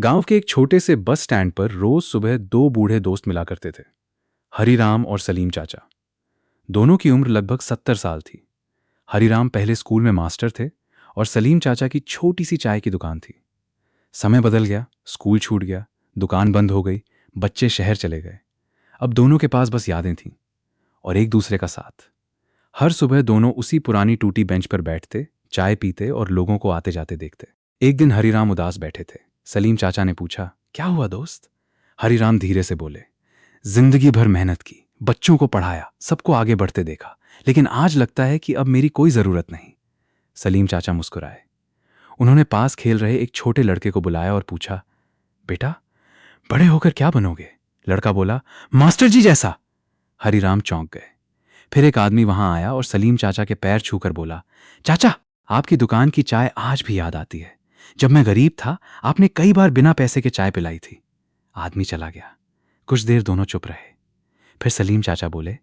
गांव के एक छोटे से बस स्टैंड पर रोज सुबह दो बूढ़े दोस्त मिला करते थे। हरीराम और सलीम चाचा। दोनों की उम्र लगभग 70 साल थी। हरीराम पहले स्कूल में मास्टर थे और सलीम चाचा की छोटी सी चाय की दुकान थी। समय बदल गया, स्कूल छूट गया, दुकान बंद हो गई, बच्चे शहर चले गए। अब दोनों के पास बस यादें थीं और एक दूसरे का साथ। हर सुबह दोनों उसी पुरानी टूटी बेंच पर बैठते, चाय पीते और लोगों को आते जाते देखते। एक दिन हरीराम उदास बैठे थे। सलीम चाचा ने पूछा, क्या हुआ दोस्त? हरीराम धीरे से बोले, जिंदगी भर मेहनत की, बच्चों को पढ़ाया, सबको आगे बढ़ते देखा, लेकिन आज लगता है कि अब मेरी कोई जरूरत नहीं। सलीम चाचा मुस्कुराए। उन्होंने पास खेल रहे एक छोटे लड़के को बुलाया और पूछा, बेटा, बड़े होकर क्या बनोगे? लड़का बोला, मास्टर जी जैसा। हरीराम चौंक गए। फिर एक आदमी वहां आया और सलीम चाचा के पैर छूकर बोला, चाचा, आपकी दुकान की चाय आज भी याद आती है। जब मैं गरीब था, आपने कई बार बिना पैसे के चाय पिलाई थी। आदमी चला गया। कुछ देर दोनों चुप रहे। फिर सलीम चाचा बोले,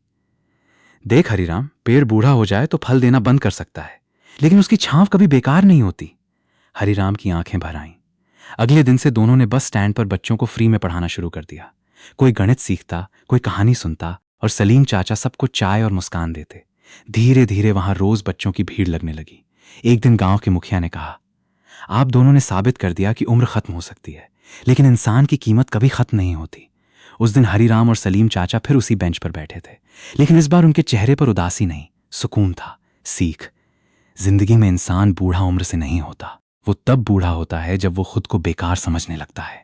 देख हरीराम, पेड़ बूढ़ा हो जाए तो फल देना बंद कर सकता है, लेकिन उसकी छांव कभी बेकार नहीं होती। हरीराम की आंखें भर आईं। अगले दिन से दोनों ने बस स्टैंड पर बच्चों को फ्री में पढ़ाना शुरू कर दिया। कोई गणित सीखता, कोई कहानी सुनता और सलीम चाचा सबको चाय और मुस्कान देते। धीरे धीरे वहां रोज बच्चों की भीड़ लगने लगी। एक दिन गांव के मुखिया ने कहा, आप दोनों ने साबित कर दिया कि उम्र खत्म हो सकती है, लेकिन इंसान की कीमत कभी खत्म नहीं होती। उस दिन हरीराम और सलीम चाचा फिर उसी बेंच पर बैठे थे, लेकिन इस बार उनके चेहरे पर उदासी नहीं, सुकून था। सीख, जिंदगी में इंसान बूढ़ा उम्र से नहीं होता, वो तब बूढ़ा होता है जब वो खुद को बेकार समझने लगता है।